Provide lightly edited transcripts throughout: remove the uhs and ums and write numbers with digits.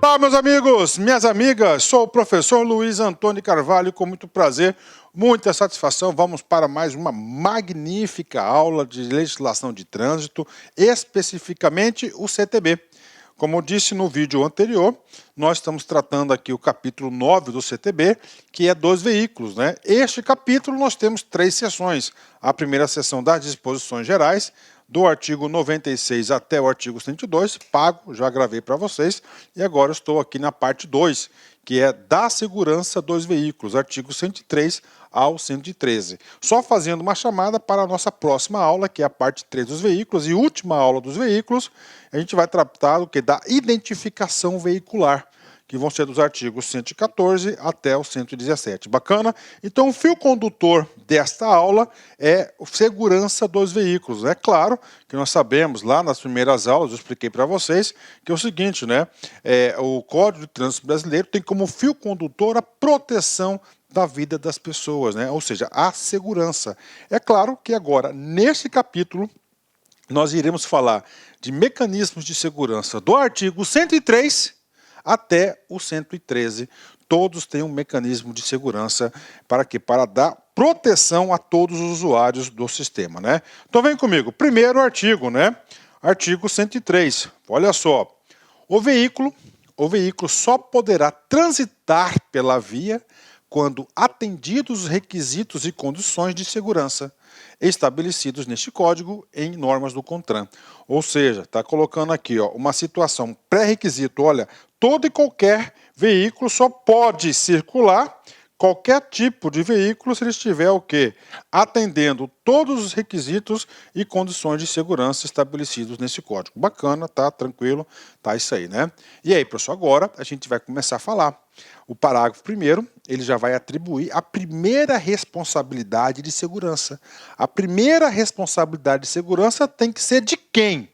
Opa, meus amigos, minhas amigas, sou o professor Luiz Antônio Carvalho, com muito prazer, muita satisfação, vamos para mais uma magnífica aula de legislação de trânsito, especificamente o CTB. Como eu disse no vídeo anterior, nós estamos tratando aqui o capítulo 9 do CTB, que é dos veículos, né? Este capítulo nós temos 3 seções. A primeira seção das disposições gerais, do artigo 96 até o artigo 102, pago, já gravei para vocês, e agora estou aqui na parte 2, que é da segurança dos veículos, artigo 103 ao 113. Só fazendo uma chamada para a nossa próxima aula, que é a parte 3 dos veículos, e última aula dos veículos, a gente vai tratar do que? Da identificação veicular, que vão ser dos artigos 114 até o 117. Bacana? Então, o fio condutor desta aula é a segurança dos veículos. É claro que nós sabemos, lá nas primeiras aulas, eu expliquei para vocês, que é o seguinte, né? O Código de Trânsito Brasileiro tem como fio condutor a proteção da vida das pessoas, né? Ou seja, a segurança. É claro que agora, neste capítulo, nós iremos falar de mecanismos de segurança do artigo 103 até o 113, todos têm um mecanismo de segurança para quê? Para dar proteção a todos os usuários do sistema, né? Então vem comigo, primeiro artigo, né? Artigo 103, olha só, o veículo só poderá transitar pela via quando atendidos os requisitos e condições de segurança estabelecidos neste código em normas do CONTRAN. Ou seja, está colocando aqui ó, uma situação pré-requisito, olha, todo e qualquer veículo só pode circular, qualquer tipo de veículo, se ele estiver o quê? Atendendo todos os requisitos e condições de segurança estabelecidos nesse código. Bacana, tá tranquilo, tá isso aí, né? E aí, pessoal, agora a gente vai começar a falar. O parágrafo primeiro, ele já vai atribuir a primeira responsabilidade de segurança. A primeira responsabilidade de segurança tem que ser de quem?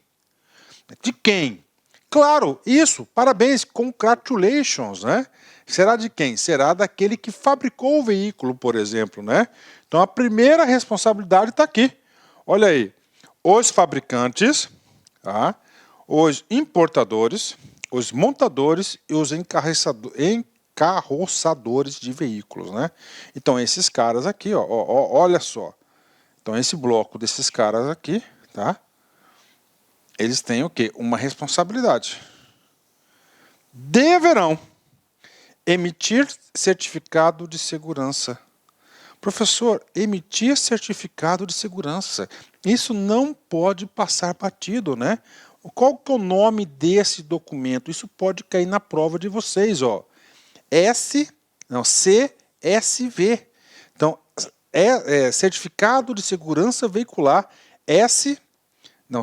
De quem? Claro, isso, parabéns, congratulations, né? Será de quem? Será daquele que fabricou o veículo, por exemplo, né? Então a primeira responsabilidade está aqui. Olha aí, os fabricantes, tá? Os importadores, os montadores e os encarroçadores de veículos, né? Então esses caras aqui, ó, olha só. Então esse bloco desses caras aqui, tá? Eles têm o quê? Uma responsabilidade. Deverão emitir certificado de segurança. Professor, emitir certificado de segurança. Isso não pode passar batido, né? Qual que é o nome desse documento? Isso pode cair na prova de vocês, ó. CSV. Então, certificado de segurança veicular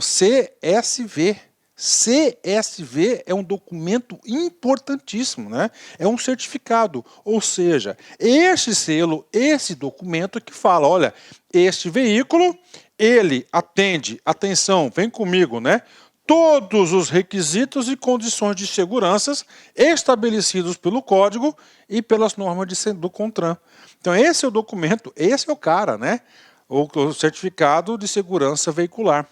CSV. CSV é um documento importantíssimo, né? É um certificado, ou seja, este selo, esse documento que fala, olha, este veículo, ele atende, atenção, vem comigo, né? Todos os requisitos e condições de segurança estabelecidos pelo código e pelas normas do CONTRAN. Então esse é o documento, esse é o cara, né? O certificado de segurança veicular.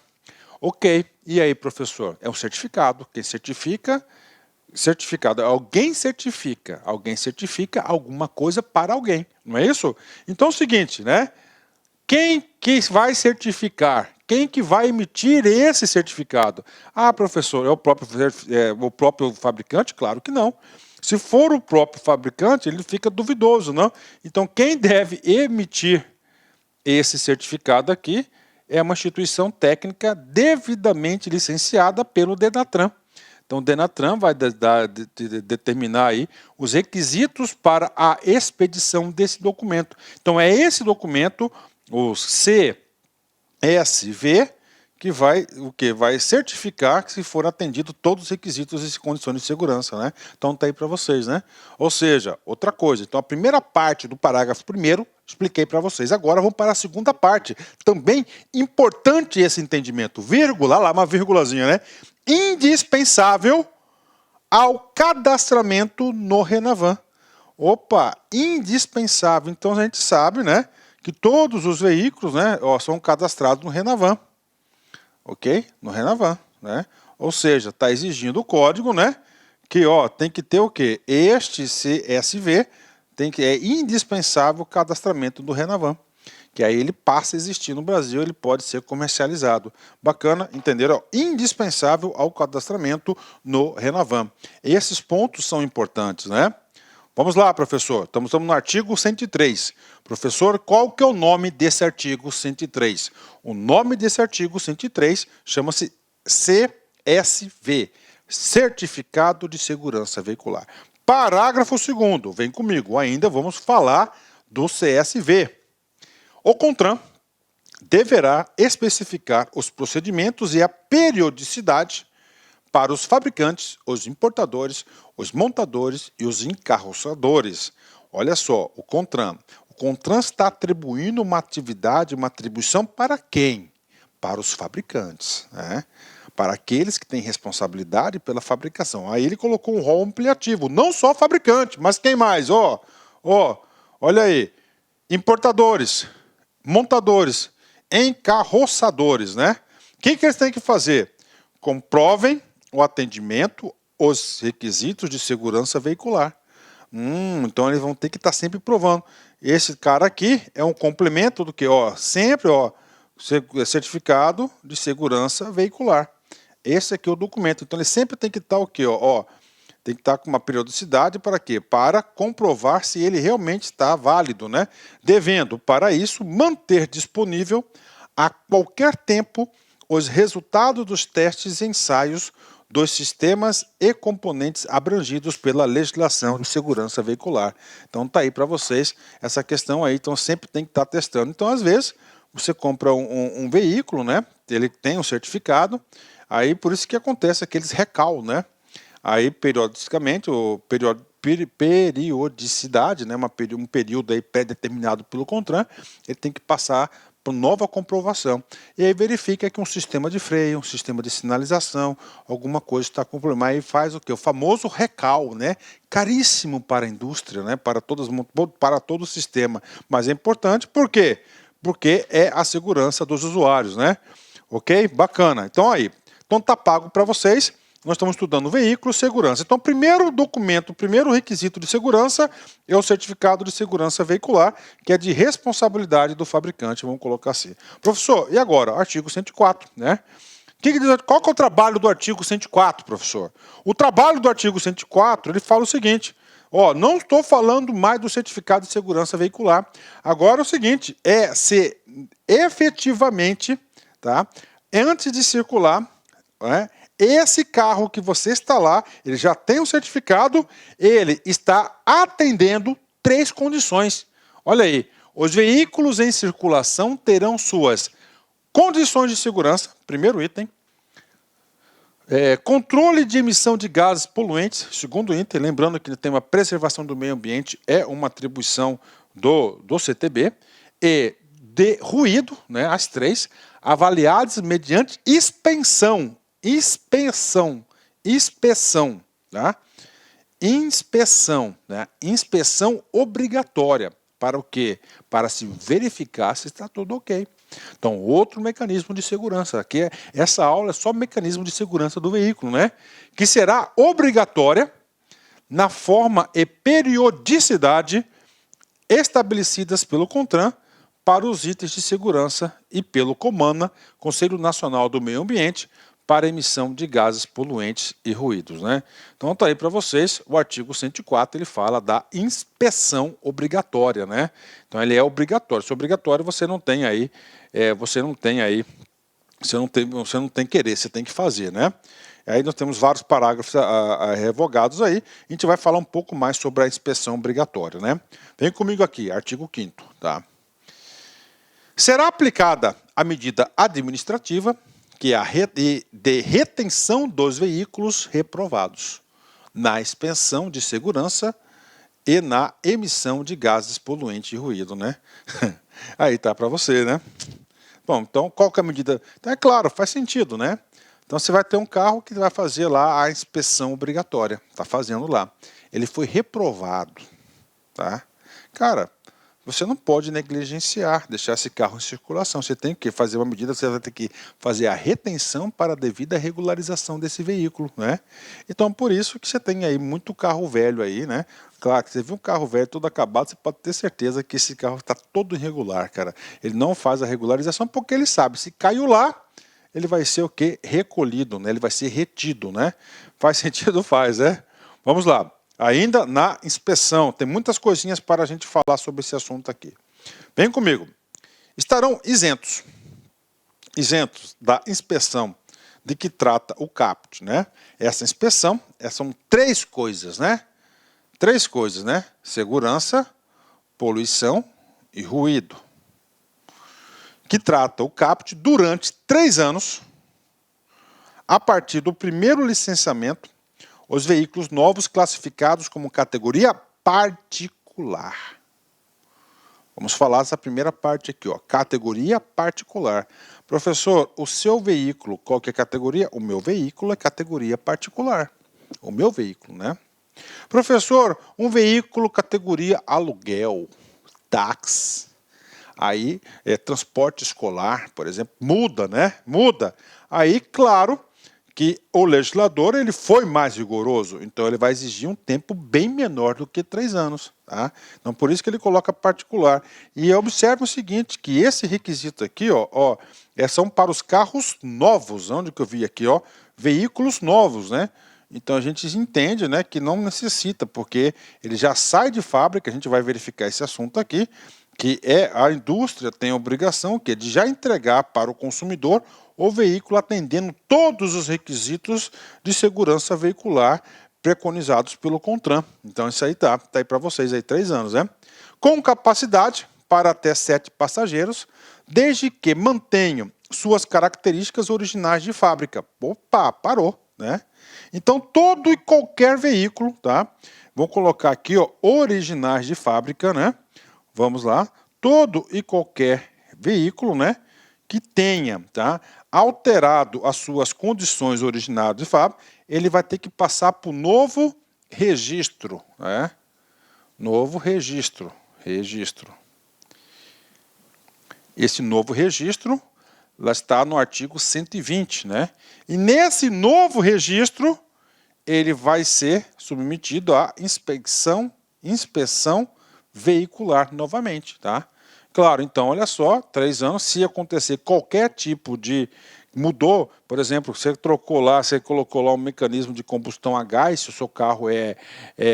Ok, e aí, professor? É um certificado. Quem certifica? Certificado. Alguém certifica alguma coisa para alguém, não é isso? Então é o seguinte, né? Quem que vai certificar? Quem que vai emitir esse certificado? Ah, professor, é o próprio fabricante? Claro que não. Se for o próprio fabricante, ele fica duvidoso, não? Então quem deve emitir esse certificado aqui é uma instituição técnica devidamente licenciada pelo DENATRAN. Então, o DENATRAN vai determinar aí os requisitos para a expedição desse documento. Então, é esse documento, o CSV, que vai certificar que se for atendido todos os requisitos e condições de segurança, né? Então tá aí para vocês, né? Ou seja, outra coisa. Então a primeira parte do parágrafo primeiro expliquei para vocês. Agora vamos para a segunda parte. Também importante esse entendimento. Vírgula, lá uma vírgulazinha, né? Indispensável ao cadastramento no RENAVAN. Opa, indispensável. Então a gente sabe, né, que todos os veículos, né, são cadastrados no RENAVAN. Ok? No RENAVAN, né? Ou seja, está exigindo o código, né, que ó, tem que ter o quê? Este CSV é indispensável o cadastramento do Renavan, que aí ele passa a existir no Brasil, ele pode ser comercializado. Bacana, entenderam? Indispensável ao cadastramento no Renavan. Esses pontos são importantes, né? Vamos lá, professor. Estamos no artigo 103. Professor, qual que é o nome desse artigo 103? O nome desse artigo 103 chama-se CSV, Certificado de Segurança Veicular. Parágrafo 2º, vem comigo, ainda vamos falar do CSV. O CONTRAN deverá especificar os procedimentos e a periodicidade para os fabricantes, os importadores, os montadores e os encarroçadores. Olha só, o CONTRAN. O CONTRAN está atribuindo uma atividade, uma atribuição para quem? Para os fabricantes, né? Para aqueles que têm responsabilidade pela fabricação. Aí ele colocou um rol ampliativo, não só fabricante, mas quem mais? Olha aí, importadores, montadores, encarroçadores, né? O que eles têm que fazer? Comprovem o atendimento, os requisitos de segurança veicular. Então eles vão ter que estar sempre provando. Esse cara aqui é um complemento do que? Sempre, certificado de segurança veicular. Esse aqui é o documento. Então ele sempre tem que estar o quê? Tem que estar com uma periodicidade para quê? Para comprovar se ele realmente está válido, né? Devendo, para isso, manter disponível a qualquer tempo os resultados dos testes e ensaios dos sistemas e componentes abrangidos pela legislação de segurança veicular. Então está aí para vocês essa questão aí, então sempre tem que estar testando. Então às vezes você compra um veículo, né? Ele tem um certificado, aí por isso que acontece aqueles recal, né? Aí periodicamente, periodicidade, né? Um período aí pré-determinado pelo CONTRAN, ele tem que passar por nova comprovação. E aí verifica que um sistema de freio, um sistema de sinalização, alguma coisa está com problema. Aí faz o quê? O famoso recal, né? Caríssimo para a indústria, né? Para todo o sistema. Mas é importante, por quê? Porque é a segurança dos usuários, né? Ok? Bacana. Então aí, tá pago para vocês. Nós estamos estudando veículo, segurança. Então, o primeiro documento, o primeiro requisito de segurança é o certificado de segurança veicular, que é de responsabilidade do fabricante, vamos colocar assim. Professor, e agora? Artigo 104, né? Qual que é o trabalho do artigo 104, professor? O trabalho do artigo 104, ele fala o seguinte, não estou falando mais do certificado de segurança veicular. Agora é o seguinte, é se efetivamente, tá, antes de circular, esse carro que você está lá, ele já tem um certificado, ele está atendendo 3 condições. Olha aí, os veículos em circulação terão suas condições de segurança, primeiro item. Controle de emissão de gases poluentes, segundo item, lembrando que tem uma preservação do meio ambiente, é uma atribuição do CTB. E de ruído, né, as 3, avaliados mediante inspeção, tá? Inspeção obrigatória. Para o quê? Para se verificar se está tudo ok. Então, outro mecanismo de segurança. Aqui essa aula é só mecanismo de segurança do veículo, né? Que será obrigatória na forma e periodicidade estabelecidas pelo CONTRAN para os itens de segurança e pelo COMANA, Conselho Nacional do Meio Ambiente, para emissão de gases poluentes e ruídos, né? Então está aí para vocês, o artigo 104, ele fala da inspeção obrigatória, né? Então ele é obrigatório. Se é obrigatório, você não tem querer, você tem que fazer, né? Aí nós temos vários parágrafos revogados aí, a gente vai falar um pouco mais sobre a inspeção obrigatória, né? Vem comigo aqui, artigo 5º, tá? Será aplicada a medida administrativa, que é a de retenção dos veículos reprovados, na inspeção de segurança e na emissão de gases poluentes e ruído, né? Aí tá para você, né? Bom, então qual que é a medida? Então é claro, faz sentido, né? Então você vai ter um carro que vai fazer lá a inspeção obrigatória, tá fazendo lá. Ele foi reprovado, tá? Cara, você não pode negligenciar, deixar esse carro em circulação. Você tem que fazer uma medida, você vai ter que fazer a retenção para a devida regularização desse veículo, né? Então, por isso que você tem aí muito carro velho aí, né? Claro que você viu um carro velho todo acabado, você pode ter certeza que esse carro está todo irregular, cara. Ele não faz a regularização porque ele sabe, se caiu lá, ele vai ser o quê? Recolhido, né? Ele vai ser retido, né? Faz sentido? Faz, né? Vamos lá. Ainda na inspeção, tem muitas coisinhas para a gente falar sobre esse assunto aqui. Vem comigo. Estarão isentos da inspeção de que trata o caput, né? Essa inspeção, são três coisas, né? Três coisas, né? Segurança, poluição e ruído. Que trata o caput durante 3 anos, a partir do primeiro licenciamento, os veículos novos classificados como categoria particular. Vamos falar dessa primeira parte aqui, ó, categoria particular. Professor, o seu veículo, qual que é a categoria? O meu veículo é categoria particular. O meu veículo, né? Professor, um veículo categoria aluguel, táxi. Aí, transporte escolar, por exemplo, muda, né? Muda. Aí, claro, que o legislador ele foi mais rigoroso, então ele vai exigir um tempo bem menor do que 3 anos. Tá? Então por isso que ele coloca particular. E observe o seguinte, que esse requisito aqui, são para os carros novos, onde que eu vi aqui, ó, veículos novos, né? Então a gente entende, né, que não necessita, porque ele já sai de fábrica, a gente vai verificar esse assunto aqui, que a indústria tem a obrigação de já entregar para o consumidor o veículo atendendo todos os requisitos de segurança veicular preconizados pelo CONTRAN. Então isso aí tá aí para vocês aí 3 anos, né? Com capacidade para até 7 passageiros, desde que mantenham suas características originais de fábrica. Opa, parou, né? Então todo e qualquer veículo, tá? Vou colocar aqui, ó, originais de fábrica, né? Vamos lá. Todo e qualquer veículo, né, que tenha, tá, alterado as suas condições originais de fábrica, ele vai ter que passar por novo registro, né? Novo registro. Esse novo registro lá está no artigo 120, né? E nesse novo registro ele vai ser submetido à inspeção veicular novamente, tá? Claro, então, olha só, 3 anos, se acontecer qualquer tipo de... Mudou, por exemplo, você trocou lá, você colocou lá um mecanismo de combustão a gás, se o seu carro é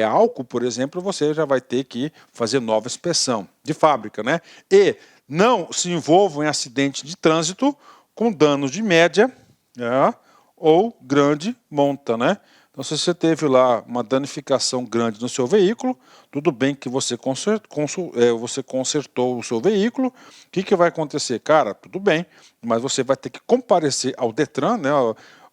álcool, por exemplo, você já vai ter que fazer nova inspeção de fábrica, né? E não se envolvam em acidente de trânsito com danos de média, né, ou grande monta, né? Então, se você teve lá uma danificação grande no seu veículo, tudo bem que você consertou o seu veículo, o que vai acontecer? Cara, tudo bem, mas você vai ter que comparecer ao DETRAN, né,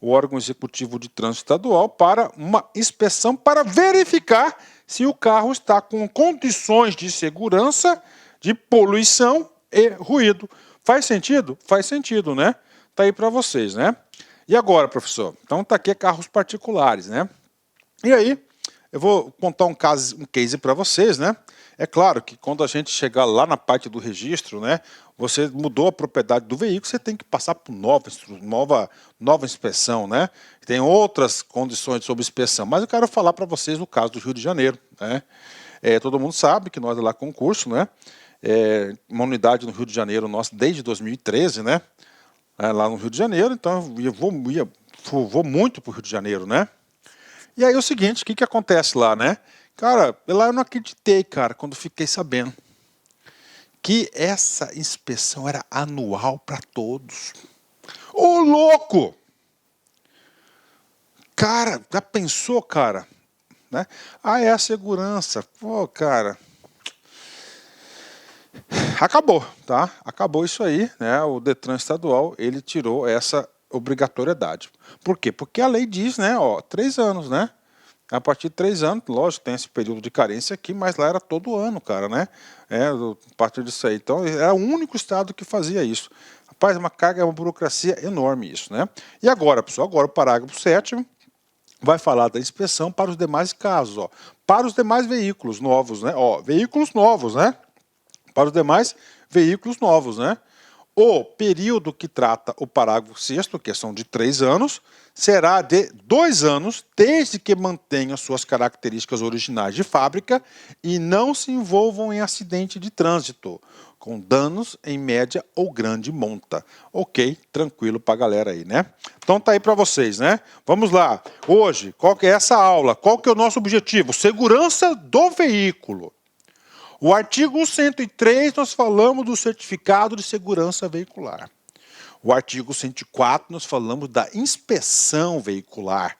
o órgão executivo de trânsito estadual, para uma inspeção para verificar se o carro está com condições de segurança, de poluição e ruído. Faz sentido? Faz sentido, né? Tá aí para vocês, né? E agora, professor? Então tá aqui carros particulares, né? E aí, eu vou contar um case para vocês, né? É claro que quando a gente chegar lá na parte do registro, né? Você mudou a propriedade do veículo, você tem que passar por nova inspeção, né? Tem outras condições sobre inspeção, mas eu quero falar para vocês no caso do Rio de Janeiro, né? Todo mundo sabe que nós lá concurso, né? Uma unidade no Rio de Janeiro nossa desde 2013, né? Lá no Rio de Janeiro, então eu vou muito para o Rio de Janeiro, né? E aí o seguinte, o que acontece lá, né? Cara, lá eu não acreditei, cara, quando fiquei sabendo que essa inspeção era anual para todos. Ô, louco! Cara, já pensou, cara? Né? É a segurança. Pô, cara... Acabou, tá? Acabou isso aí, né? O DETRAN estadual, ele tirou essa obrigatoriedade. Por quê? Porque a lei diz, né, 3 anos, né? A partir de 3 anos, lógico, tem esse período de carência aqui, mas lá era todo ano, cara, né? A partir disso aí. Então, era o único estado que fazia isso. Rapaz, uma carga, uma burocracia enorme isso, né? E agora, pessoal, agora o parágrafo 7º vai falar da inspeção para os demais casos, para os demais veículos novos, né? Veículos novos, né? para os demais veículos novos, né? O período que trata o parágrafo 6º, que são de 3 anos, será de 2 anos, desde que mantenha suas características originais de fábrica e não se envolvam em acidente de trânsito, com danos em média ou grande monta. Ok, tranquilo para a galera aí, né? Então tá aí para vocês, né? Vamos lá. Hoje, qual que é essa aula? Qual que é o nosso objetivo? Segurança do veículo. O artigo 103, nós falamos do certificado de segurança veicular. O artigo 104, nós falamos da inspeção veicular.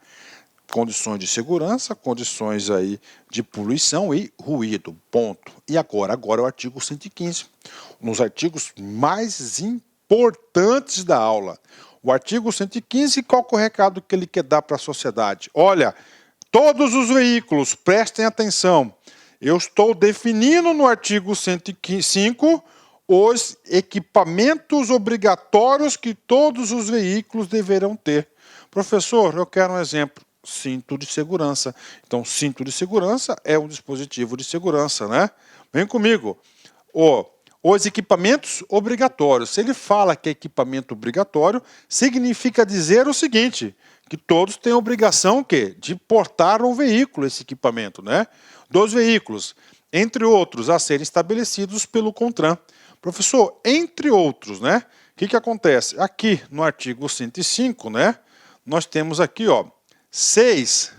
Condições de segurança, condições aí de poluição e ruído, ponto. E agora o artigo 115, um dos artigos mais importantes da aula. O artigo 115, qual é o recado que ele quer dar para a sociedade? Olha, todos os veículos, prestem atenção, eu estou definindo no artigo 105 os equipamentos obrigatórios que todos os veículos deverão ter. Professor, eu quero um exemplo. Cinto de segurança. Então, cinto de segurança é um dispositivo de segurança, né? Vem comigo. Os equipamentos obrigatórios. Se ele fala que é equipamento obrigatório, significa dizer o seguinte, que todos têm a obrigação o quê? De portar um veículo, esse equipamento, né? Dos veículos, entre outros, a serem estabelecidos pelo CONTRAN. Professor, entre outros, né? O que acontece? Aqui no artigo 105, né? Nós temos aqui, ó, 6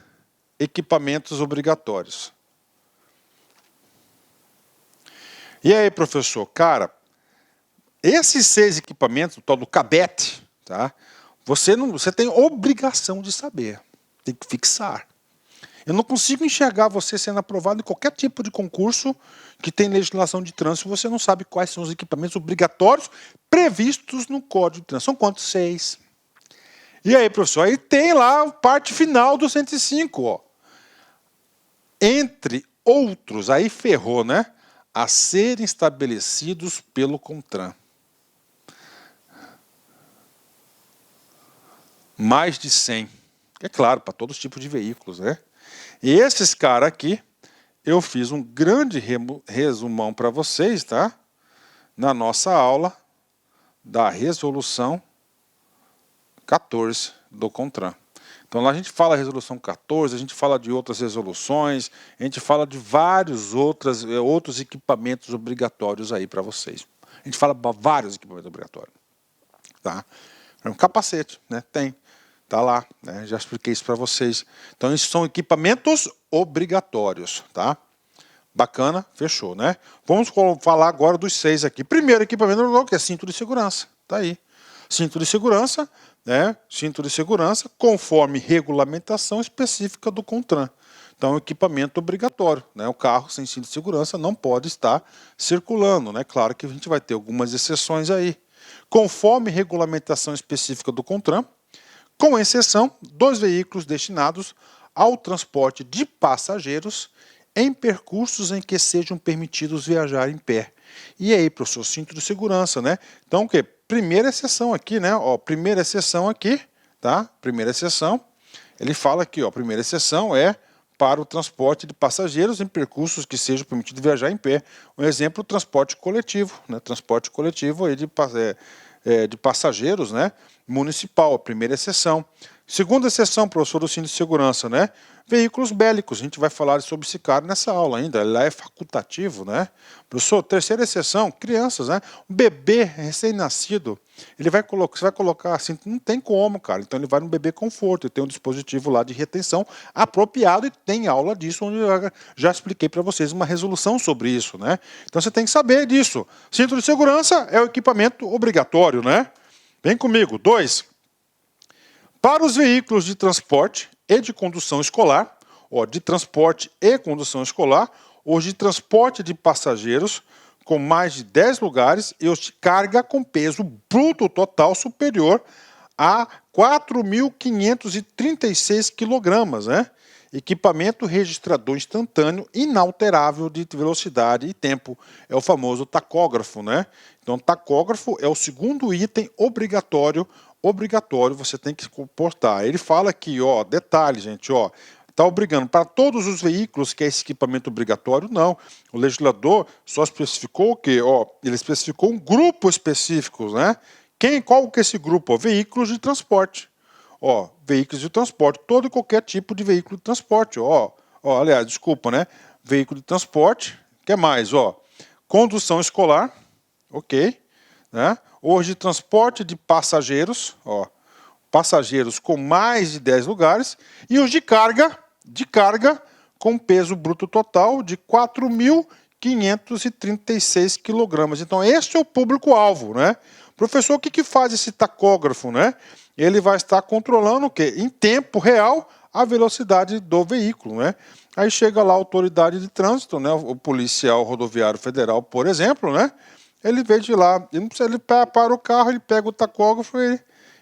equipamentos obrigatórios. E aí, professor, cara, esses 6 equipamentos, o tal do CABET, tá? Você tem obrigação de saber, tem que fixar. Eu não consigo enxergar você sendo aprovado em qualquer tipo de concurso que tem legislação de trânsito, você não sabe quais são os equipamentos obrigatórios previstos no Código de Trânsito. São quantos? 6. E aí, professor, aí tem lá a parte final do 105, ó. Entre outros, aí ferrou, né? A serem estabelecidos pelo CONTRAN. Mais de 100. É claro, para todos os tipos de veículos, né? E esses caras aqui, eu fiz um grande resumão para vocês, tá? Na nossa aula da resolução 14 do CONTRAN. Então lá a gente fala resolução 14, a gente fala de outras resoluções, a gente fala de vários outros equipamentos obrigatórios aí para vocês. A gente fala vários equipamentos obrigatórios. Tá? Um capacete, né? Tem. Tá lá, né? Já expliquei isso para vocês. Então, esses são equipamentos obrigatórios, tá? Bacana, fechou, né? Vamos falar agora dos 6 aqui. Primeiro equipamento, que é cinto de segurança. Tá aí. Cinto de segurança, né? Cinto de segurança, conforme regulamentação específica do CONTRAN. Então, equipamento obrigatório, né? O carro sem cinto de segurança não pode estar circulando, né? Claro que a gente vai ter algumas exceções aí. Conforme regulamentação específica do CONTRAN, com exceção dos veículos destinados ao transporte de passageiros em percursos em que sejam permitidos viajar em pé. E aí, professor, cinto de segurança, né? Então, o quê? Primeira exceção aqui, né? Ó, primeira exceção aqui, tá? Primeira exceção, ele fala aqui, ó, primeira exceção é para o transporte de passageiros em percursos que sejam permitidos viajar em pé. Um exemplo, o transporte coletivo, né? Transporte coletivo aí de passageiros, né? Municipal, a primeira exceção. Segunda exceção, professor, do cinto de segurança, né? Veículos bélicos, a gente vai falar sobre esse cara nessa aula ainda, lá é facultativo, né? Professor, terceira exceção, crianças, né? Um bebê recém-nascido, você vai colocar assim, não tem como, cara, então ele vai no bebê conforto, ele tem um dispositivo lá de retenção apropriado e tem aula disso, onde eu já expliquei para vocês uma resolução sobre isso, né? Então você tem que saber disso. Cinto de segurança é o equipamento obrigatório, né? Vem comigo. 2. Para os veículos de transporte e de condução escolar, de transporte e condução escolar, ou de transporte de passageiros com mais de 10 lugares e os de carga com peso bruto total superior a 4.536 kg, né? Equipamento registrador instantâneo inalterável de velocidade e tempo. É o famoso tacógrafo, né? Então, tacógrafo é o segundo item obrigatório você tem que portar. Ele fala aqui, ó, detalhe, gente, ó, está obrigando para todos os veículos que é esse equipamento obrigatório? Não. O legislador só especificou o quê? Ó, ele especificou um grupo específico, né? Qual que é esse grupo? Ó, veículos de transporte. Ó, veículos de transporte, todo e qualquer tipo de veículo de transporte. Ó, aliás, desculpa, né? Veículo de transporte, o que mais? Ó, condução escolar, ok, né? Hoje de transporte de passageiros, ó, passageiros com mais de 10 lugares, e os de carga com peso bruto total de 4.536 quilogramas. Então, este é o público-alvo, né? Professor, o que faz esse tacógrafo, né? Ele vai estar controlando o quê? Em tempo real, a velocidade do veículo, né? Aí chega lá a autoridade de trânsito, né? O policial rodoviário federal, por exemplo, né? Ele vê de lá, ele para o carro, ele pega o tacógrafo e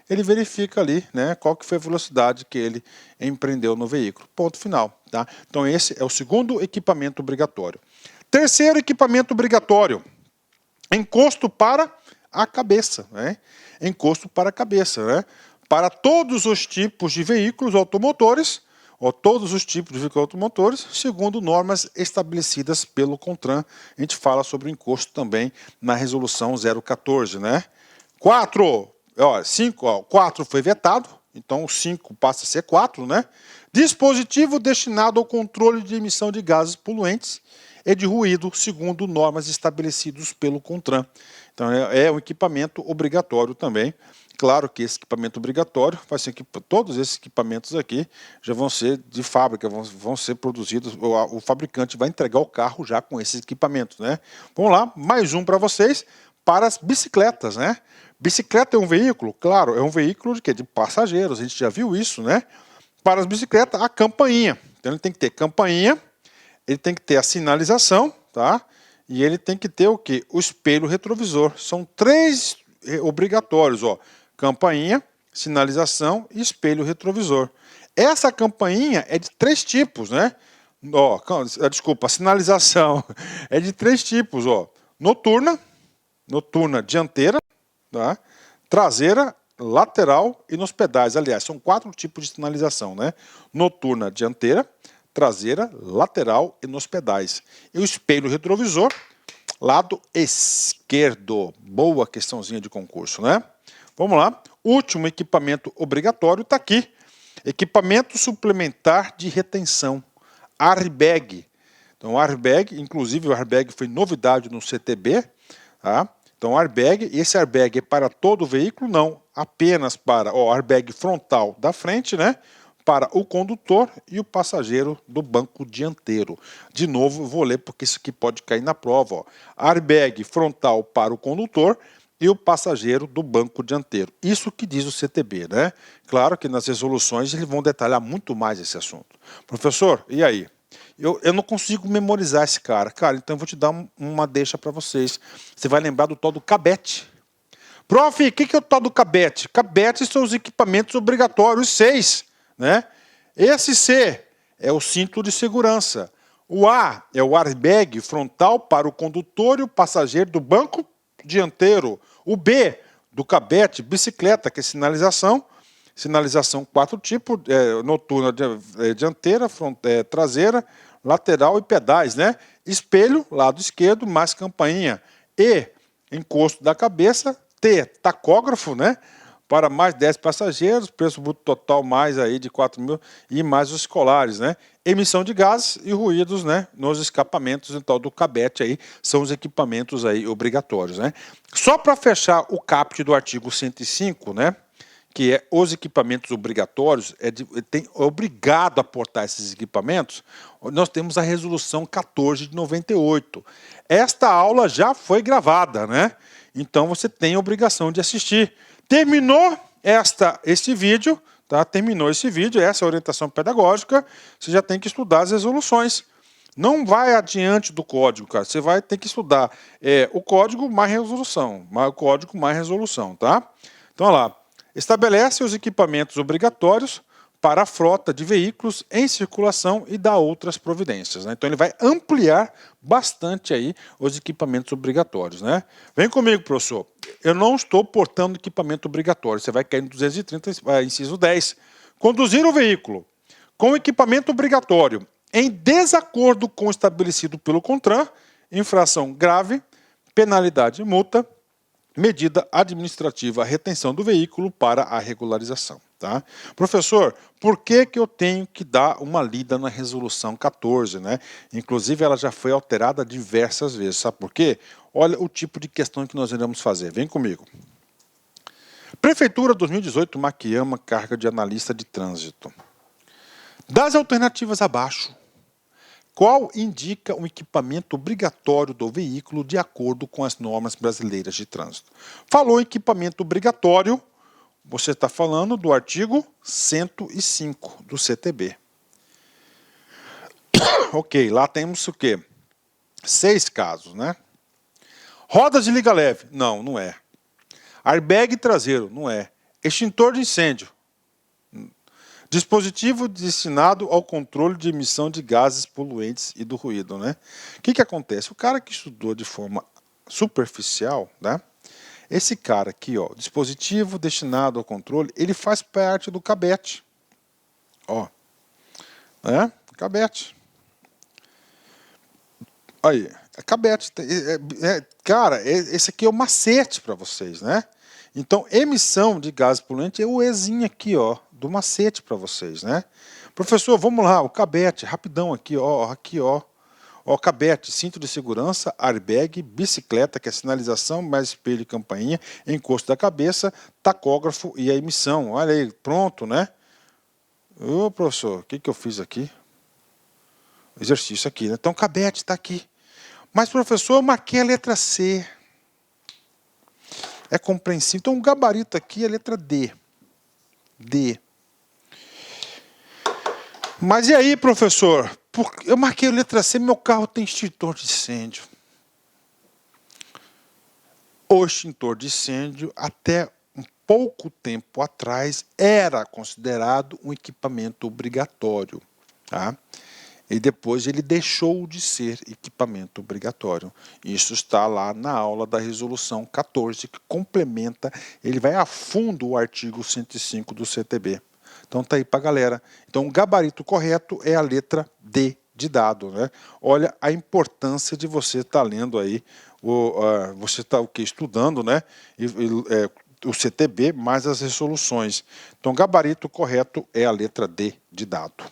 ele verifica ali, né, qual que foi a velocidade que ele empreendeu no veículo. Ponto final, tá? Então esse é o segundo equipamento obrigatório. Terceiro equipamento obrigatório, encosto para a cabeça, né? Encosto para a cabeça, né? Para todos os tipos de veículos automotores, ou todos os tipos de veículos automotores, segundo normas estabelecidas pelo CONTRAN. A gente fala sobre o encosto também na resolução 014, né? 4 foi vetado, então o 5 passa a ser 4, né? Dispositivo destinado ao controle de emissão de gases poluentes e de ruído, segundo normas estabelecidas pelo CONTRAN. Então é um equipamento obrigatório também. Claro que esse equipamento obrigatório faz com que todos esses equipamentos aqui já vão ser de fábrica, vão ser produzidos, o fabricante vai entregar o carro já com esses equipamentos, né? Vamos lá, mais um para vocês, para as bicicletas, né? Bicicleta é um veículo? Claro, é um veículo de quê? De passageiros, a gente já viu isso, né? Para as bicicletas, a campainha. Então ele tem que ter campainha, ele tem que ter a sinalização, tá? E ele tem que ter o quê? O espelho retrovisor. São 3 obrigatórios, ó. Campainha, sinalização e espelho retrovisor. Essa campainha é de 3 tipos, né? Ó, desculpa, a sinalização é de 3 tipos, ó. Noturna dianteira, tá? Traseira, lateral e nos pedais. Aliás, são 4 tipos de sinalização, né? Noturna, dianteira, traseira, lateral e nos pedais. E o espelho retrovisor, lado esquerdo. Boa questãozinha de concurso, né? Vamos lá. Último equipamento obrigatório está aqui. Equipamento suplementar de retenção. Airbag. Então, airbag, inclusive o airbag foi novidade no CTB, tá? Então, airbag, esse airbag é para todo o veículo? Não, apenas para o airbag frontal da frente, né? Para o condutor e o passageiro do banco dianteiro. De novo, eu vou ler porque isso aqui pode cair na prova. Ó. Airbag frontal para o condutor e o passageiro do banco dianteiro. Isso que diz o CTB, né? Claro que nas resoluções eles vão detalhar muito mais esse assunto. Professor, e aí? Eu não consigo memorizar esse cara. Cara, então eu vou te dar uma deixa para vocês. Você vai lembrar do tal do cabete. Prof, o que é o tal do cabete? Cabete são os equipamentos obrigatórios, 6. Né? Esse C é o cinto de segurança. O A é o airbag frontal para o condutor e o passageiro do banco dianteiro. O B, do cabete, bicicleta, que é sinalização. Sinalização 4 tipos, noturna, dianteira, traseira, lateral e pedais, né? Espelho, lado esquerdo, mais campainha. E, encosto da cabeça. T, tacógrafo, né? Para mais 10 passageiros, preço bruto total mais aí de 4 mil e mais os escolares, né? Emissão de gases e ruídos, né? Nos escapamentos, então, do cabete aí, são os equipamentos aí obrigatórios, né? Só para fechar o caput do artigo 105, né? Que é os equipamentos obrigatórios, é obrigado a portar esses equipamentos, nós temos a resolução 14 de 98. Esta aula já foi gravada, né? Então você tem a obrigação de assistir. Terminou esse vídeo, tá? Terminou esse vídeo, essa é a orientação pedagógica, você já tem que estudar as resoluções. Não vai adiante do código, cara. Você vai ter que estudar o código mais resolução, tá? Então, olha lá. Estabelece os equipamentos obrigatórios para a frota de veículos em circulação e dá outras providências, né? Então ele vai ampliar bastante aí os equipamentos obrigatórios, né? Vem comigo, professor. Eu não estou portando equipamento obrigatório. Você vai cair no 230, inciso 10. Conduzir o veículo com equipamento obrigatório em desacordo com o estabelecido pelo CONTRAN, infração grave, penalidade e multa, medida administrativa, retenção do veículo para a regularização. Tá? Professor, por que eu tenho que dar uma lida na resolução 14? Né? Inclusive, ela já foi alterada diversas vezes. Sabe por quê? Olha o tipo de questão que nós iremos fazer. Vem comigo. Prefeitura 2018, Maquiama, carga de analista de trânsito. Das alternativas abaixo, qual indica o equipamento obrigatório do veículo de acordo com as normas brasileiras de trânsito? Falou equipamento obrigatório, você está falando do artigo 105 do CTB. Ok, lá temos o quê? 6 casos, né? Rodas de liga leve? Não, não é. Airbag traseiro? Não é. Extintor de incêndio? Dispositivo destinado ao controle de emissão de gases poluentes e do ruído, né? O que acontece? O cara que estudou de forma superficial, né? Esse cara aqui, ó, dispositivo destinado ao controle, ele faz parte do CABET. Ó, né? CABET. Aí, CABET. Cara, esse aqui é o macete para vocês, né? Então, emissão de gases poluentes é o Ezinho aqui, ó, do macete para vocês, né? Professor, vamos lá, o CABET, rapidão aqui, ó, Ó, CABET, cinto de segurança, airbag, bicicleta, que é sinalização, mais espelho e campainha, encosto da cabeça, tacógrafo e a emissão. Olha aí, pronto, né? Ô, professor, o que eu fiz aqui? Exercício aqui, né? Então, CABET está aqui. Mas, professor, eu marquei a letra C. É compreensível. Então, o gabarito aqui é a letra D. D. Mas e aí, professor? Eu marquei a letra C, meu carro tem extintor de incêndio. O extintor de incêndio, até um pouco tempo atrás, era considerado um equipamento obrigatório. Tá? E depois ele deixou de ser equipamento obrigatório. Isso está lá na aula da resolução 14, que complementa, ele vai a fundo o artigo 105 do CTB. Então tá aí para a galera. Então o gabarito correto é a letra D de dado, né? Olha a importância de você estar lendo aí, você está estudando, né? O CTB mais as resoluções. Então o gabarito correto é a letra D de dado.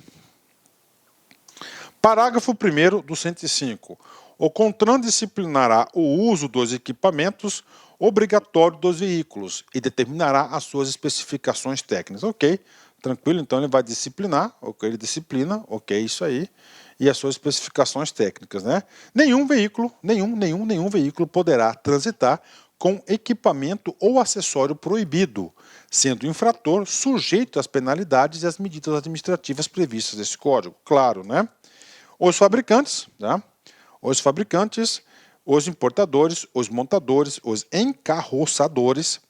Parágrafo 1º do 105. O CONTRAN disciplinará o uso dos equipamentos obrigatório dos veículos e determinará as suas especificações técnicas. Ok, tranquilo, então ele vai disciplinar, ok, ele disciplina, ok, isso aí, e as suas especificações técnicas, né? Nenhum veículo poderá transitar com equipamento ou acessório proibido, sendo o infrator sujeito às penalidades e às medidas administrativas previstas nesse código. Claro, né? Os fabricantes, tá? Os importadores, os montadores, os encarroçadores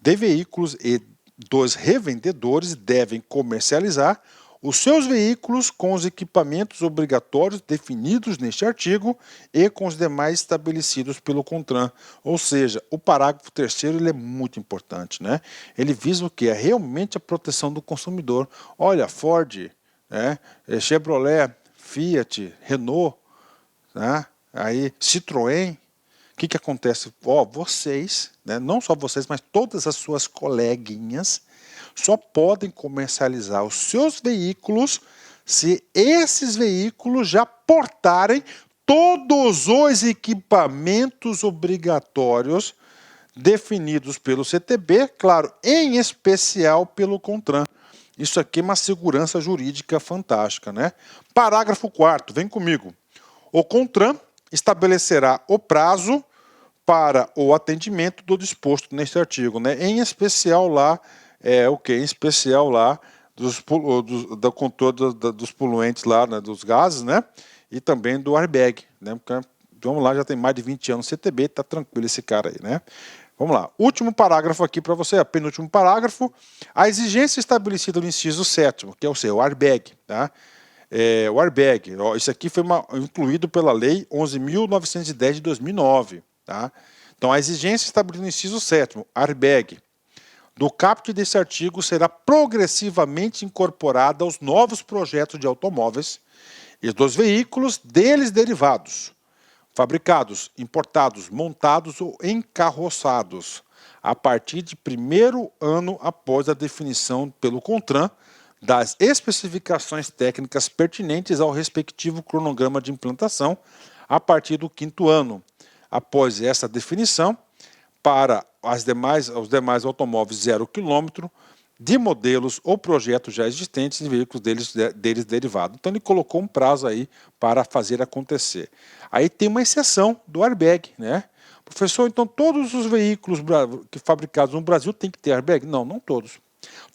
de veículos e dos revendedores devem comercializar os seus veículos com os equipamentos obrigatórios definidos neste artigo e com os demais estabelecidos pelo CONTRAN. Ou seja, o parágrafo 3º ele é muito importante, né? Ele visa o que? É realmente a proteção do consumidor. Olha, Ford, né? Chevrolet, Fiat, Renault, né? Aí Citroën. O que acontece? Vocês, né, não só vocês, mas todas as suas coleguinhas só podem comercializar os seus veículos se esses veículos já portarem todos os equipamentos obrigatórios definidos pelo CTB, claro, em especial pelo CONTRAN. Isso aqui é uma segurança jurídica fantástica, né? Parágrafo 4º, vem comigo. O CONTRAN estabelecerá o prazo para o atendimento do disposto neste artigo, né? Em especial lá, em especial lá do controle dos poluentes lá, né? Dos gases, né? E também do airbag, né? Porque, vamos lá, já tem mais de 20 anos CTB, tá tranquilo esse cara aí, né? Vamos lá, último parágrafo aqui para você, penúltimo parágrafo. A exigência estabelecida no inciso 7º, que é o seu airbag, tá? O airbag, ó, isso aqui foi incluído pela Lei 11.910 de 2009. Tá? Então, a exigência estabelecida no inciso 7º, airbag, do caput desse artigo será progressivamente incorporada aos novos projetos de automóveis e dos veículos deles derivados, fabricados, importados, montados ou encarroçados, a partir de primeiro ano após a definição pelo CONTRAN das especificações técnicas pertinentes ao respectivo cronograma de implantação, a partir do quinto ano. Após essa definição, para os demais automóveis 0 km, de modelos ou projetos já existentes em veículos deles derivados. Então ele colocou um prazo aí para fazer acontecer. Aí tem uma exceção do airbag, né? Professor, então todos os veículos fabricados no Brasil têm que ter airbag? Não, não todos.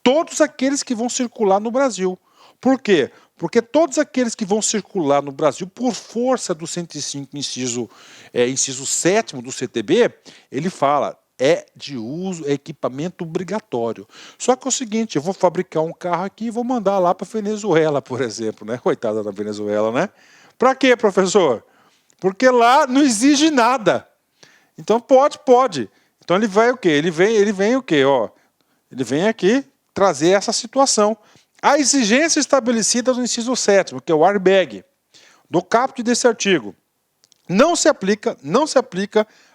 Todos aqueles que vão circular no Brasil. Por quê? Porque todos aqueles que vão circular no Brasil, por força do 105, inciso 7º do CTB, ele fala, é de uso, é equipamento obrigatório. Só que é o seguinte, eu vou fabricar um carro aqui e vou mandar lá para a Venezuela, por exemplo, né? Coitada da Venezuela, né? Para quê, professor? Porque lá não exige nada. Então pode. Então ele vai o quê? Ele vem o quê? Ó, ele vem aqui trazer essa situação. A exigência estabelecida no inciso 7º, que é o airbag, do caput desse artigo, não se aplica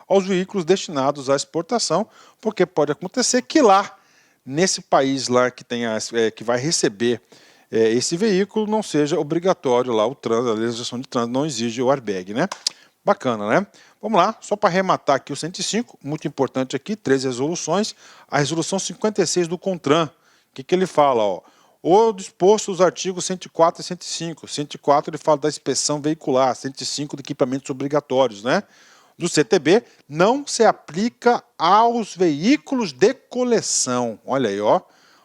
aos veículos destinados à exportação, porque pode acontecer que lá, nesse país lá que vai receber esse veículo, não seja obrigatório lá o trânsito, a legislação de trânsito não exige o airbag, né? Bacana, né? Vamos lá, só para arrematar aqui o 105, muito importante aqui, 3 resoluções. A resolução 56 do CONTRAN, o que ele fala? Ó, o disposto os artigos 104 e 105. 104 ele fala da inspeção veicular, 105 de equipamentos obrigatórios, né? Do CTB, não se aplica aos veículos de coleção. Olha aí, ó.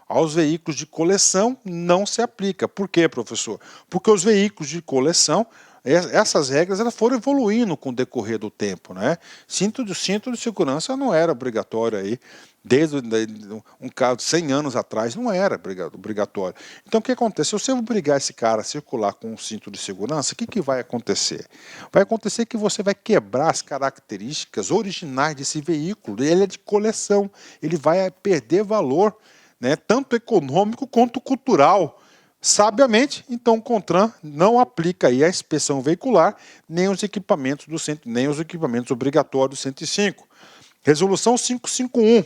Aos veículos de coleção não se aplica. Por quê, professor? Porque os veículos de coleção, essas regras elas foram evoluindo com o decorrer do tempo, né? Cinto de segurança não era obrigatório aí, desde um caso de 100 anos atrás não era obrigatório. Então o que acontece? Se você obrigar esse cara a circular com um cinto de segurança, o que vai acontecer? Vai acontecer que você vai quebrar as características originais desse veículo, ele é de coleção, ele vai perder valor, né, tanto econômico quanto cultural. Sabiamente, então o CONTRAN não aplica aí a inspeção veicular, nem os equipamentos obrigatórios do 105. Resolução 551.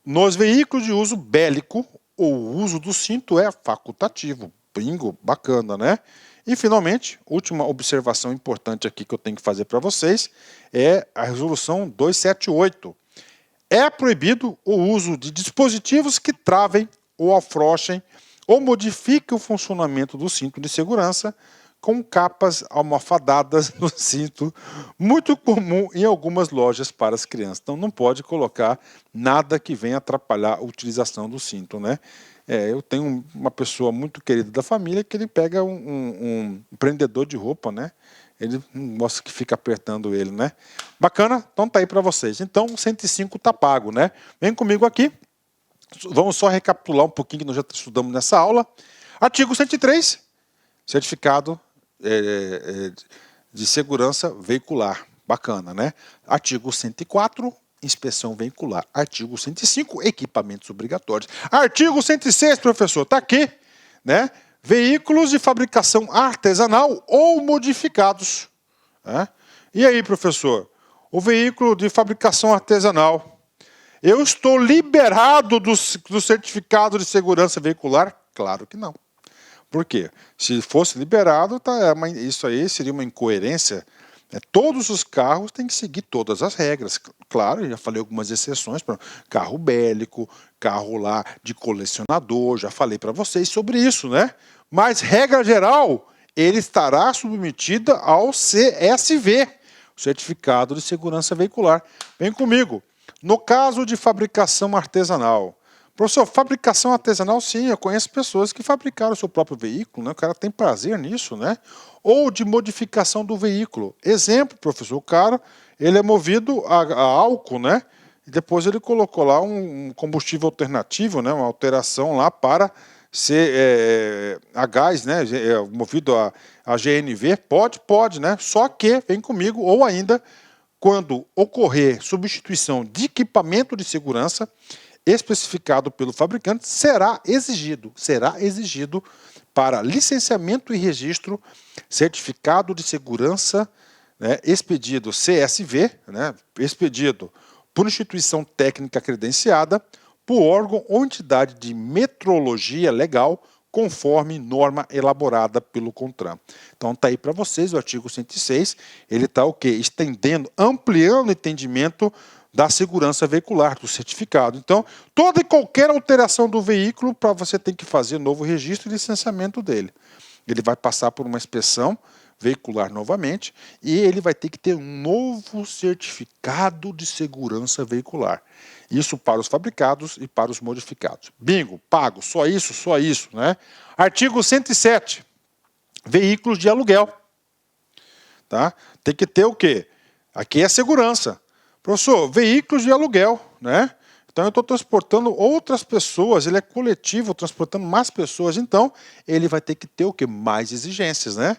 Nos veículos de uso bélico, o uso do cinto é facultativo. Bingo, bacana, né? E, finalmente, última observação importante aqui que eu tenho que fazer para vocês é a resolução 278. É proibido o uso de dispositivos que travem ou afrouxem ou modifiquem o funcionamento do cinto de segurança com capas almofadadas no cinto, muito comum em algumas lojas para as crianças. Então não pode colocar nada que venha atrapalhar a utilização do cinto, né? Eu tenho uma pessoa muito querida da família que ele pega um prendedor de roupa, né? Ele não gosta que fica apertando ele, né? Bacana? Então tá aí para vocês. Então o 105 tá pago, né? Vem comigo aqui. Vamos só recapitular um pouquinho que nós já estudamos nessa aula. Artigo 103, certificado de segurança veicular. Bacana, né? Artigo 104, inspeção veicular. Artigo 105, equipamentos obrigatórios. Artigo 106, professor, está aqui, né? Veículos de fabricação artesanal ou modificados. Né? E aí, professor? O veículo de fabricação artesanal, eu estou liberado do certificado de segurança veicular? Claro que não. Por quê? Se fosse liberado, isso aí seria uma incoerência. Todos os carros têm que seguir todas as regras. Claro, eu já falei algumas exceções, para carro bélico, carro lá de colecionador, já falei para vocês sobre isso, né? Mas, regra geral, ele estará submetido ao CSV, Certificado de Segurança Veicular. Vem comigo. No caso de fabricação artesanal, professor, fabricação artesanal, sim, eu conheço pessoas que fabricaram o seu próprio veículo, né? O cara tem prazer nisso, né? Ou de modificação do veículo. Exemplo, professor, o cara, ele é movido a álcool, né? E depois ele colocou lá um combustível alternativo, né? Uma alteração lá para ser a gás, né? Movido a GNV, pode, né? Só que, vem comigo, ou ainda, quando ocorrer substituição de equipamento de segurança, especificado pelo fabricante será exigido para licenciamento e registro, certificado de segurança, né, expedido CSV, né, expedido por instituição técnica credenciada, por órgão ou entidade de metrologia legal, conforme norma elaborada pelo CONTRAN. Então está aí para vocês o artigo 106, ele está o quê? Estendendo, ampliando o entendimento da segurança veicular, do certificado. Então, toda e qualquer alteração do veículo, para você tem que fazer novo registro e licenciamento dele. Ele vai passar por uma inspeção veicular novamente e ele vai ter que ter um novo certificado de segurança veicular. Isso para os fabricados e para os modificados. Bingo, pago, só isso, né? Artigo 107, veículos de aluguel. Tá? Tem que ter o quê? Aqui é segurança. Professor, veículos de aluguel, né? Então eu estou transportando outras pessoas, ele é coletivo, transportando mais pessoas, então ele vai ter que ter o quê? Mais exigências, né?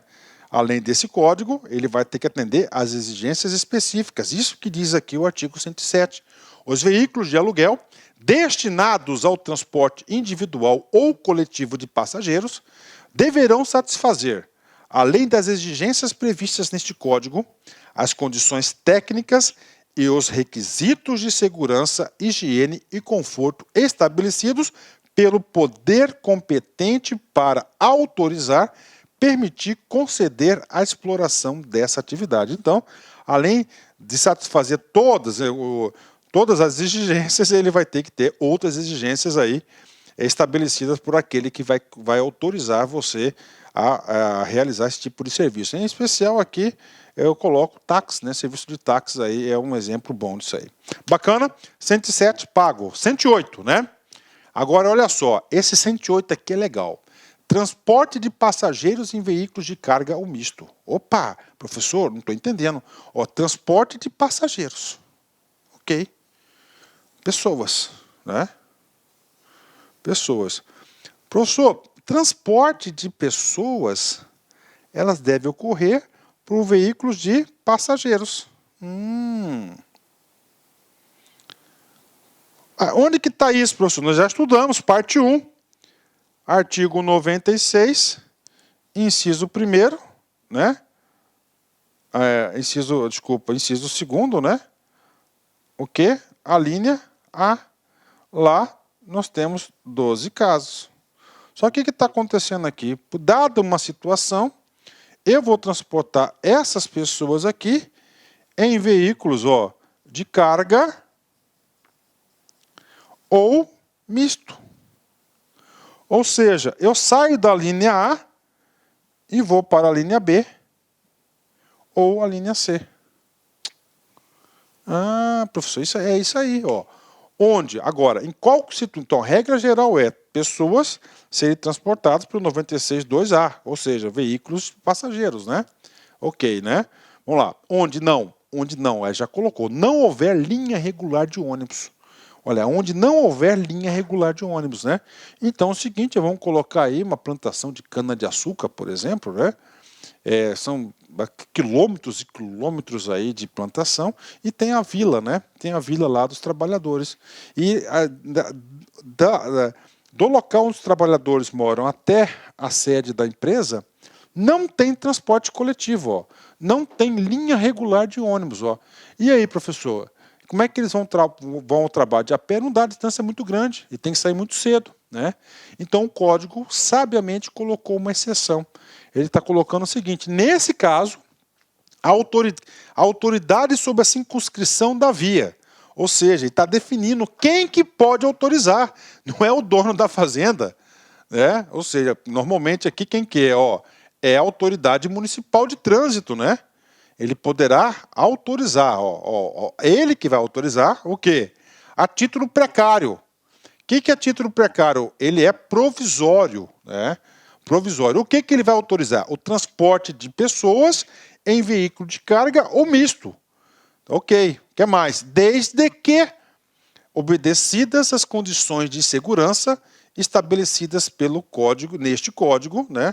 Além desse código, ele vai ter que atender às exigências específicas. Isso que diz aqui o artigo 107. Os veículos de aluguel destinados ao transporte individual ou coletivo de passageiros deverão satisfazer, além das exigências previstas neste código, as condições técnicas e os requisitos de segurança, higiene e conforto estabelecidos pelo poder competente para autorizar, permitir, conceder a exploração dessa atividade. Então, além de satisfazer todas as exigências, ele vai ter que ter outras exigências aí estabelecidas por aquele que vai autorizar você a realizar esse tipo de serviço. Em especial aqui eu coloco táxi, né? Serviço de táxi aí é um exemplo bom disso aí. Bacana? 107 pago. 108, né? Agora olha só, esse 108 aqui é legal. Transporte de passageiros em veículos de carga ou misto. Opa, professor, não estou entendendo. Ó, transporte de passageiros. Ok. Pessoas, né? Pessoas. Professor, transporte de pessoas, elas devem ocorrer por veículos de passageiros. Onde que está isso, professor? Nós já estudamos, parte 1. Artigo 96, inciso 1º, né? Inciso 2º, né? O quê? A linha A. Lá nós temos 12 casos. Só que o que está acontecendo aqui? Dada uma situação, eu vou transportar essas pessoas aqui em veículos de carga ou misto. Ou seja, eu saio da linha A e vou para a linha B ou a linha C. Ah, professor, é isso aí, ó. Onde? Agora, em qual situação? Então, a regra geral é pessoas serem transportadas pelo 96.2A, ou seja, veículos passageiros, né? Ok, né? Vamos lá. Onde não? Onde não? Já colocou. Não houver linha regular de ônibus. Olha, onde não houver linha regular de ônibus, né? Então é o seguinte, vamos colocar aí uma plantação de cana-de-açúcar, por exemplo, né? São quilômetros e quilômetros aí de plantação e tem a vila, né? Tem a vila lá dos trabalhadores. E do local onde os trabalhadores moram até a sede da empresa, não tem transporte coletivo, ó. Não tem linha regular de ônibus, ó. E aí, professor? Como é que eles vão ao trabalho? De a pé não dá, a distância é muito grande e tem que sair muito cedo, né? Então o código sabiamente colocou uma exceção. Ele está colocando o seguinte, nesse caso, a autoridade sobre a circunscrição da via, ou seja, ele está definindo quem que pode autorizar, não é o dono da fazenda, né? Ou seja, normalmente aqui quem que é? É a autoridade municipal de trânsito, né? Ele poderá autorizar, ele que vai autorizar o quê? A título precário. O que é título precário? Ele é provisório, né? Provisório. O que ele vai autorizar? O transporte de pessoas em veículo de carga ou misto. Ok, o que mais? Desde que obedecidas as condições de segurança estabelecidas pelo código, neste código, né?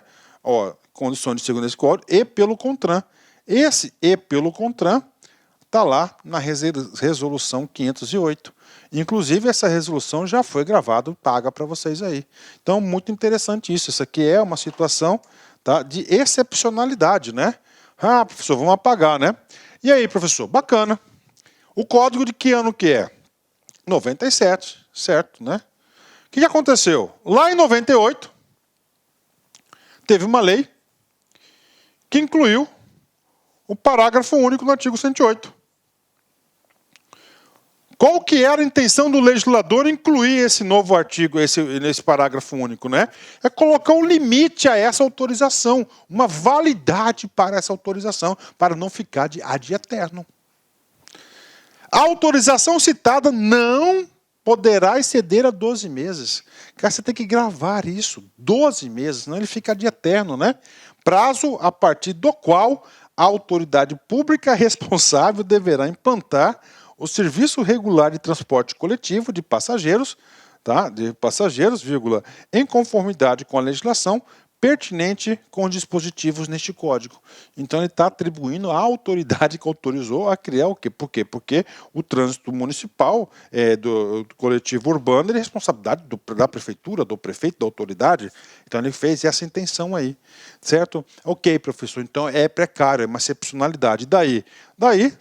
Condições de segurança nesse código e pelo CONTRAN. Esse e pelo CONTRAN está lá na resolução 508. Inclusive, essa resolução já foi gravada e paga para vocês aí. Então, muito interessante isso. Isso aqui é uma situação, tá, de excepcionalidade, né? Ah, professor, vamos apagar, né? E aí, professor? Bacana. O código de que ano que é? 97, certo, né? O que aconteceu? Lá em 98, teve uma lei que incluiu o parágrafo único no artigo 108. Qual que era a intenção do legislador incluir esse novo artigo, nesse parágrafo único, né? É colocar um limite a essa autorização, uma validade para essa autorização, para não ficar de ad eterno. A autorização citada não poderá exceder a 12 meses. Cara, você tem que gravar isso, 12 meses, senão ele fica de eterno, né? Prazo a partir do qual a autoridade pública responsável deverá implantar o serviço regular de transporte coletivo de passageiros, tá? Em conformidade com a legislação pertinente com os dispositivos neste código. Então ele está atribuindo à autoridade que autorizou a criar o quê? Por quê? Porque o trânsito municipal, do coletivo urbano, é responsabilidade da prefeitura, do prefeito, da autoridade. Então ele fez essa intenção aí, certo? Ok, professor, então é precário, é uma excepcionalidade. Daí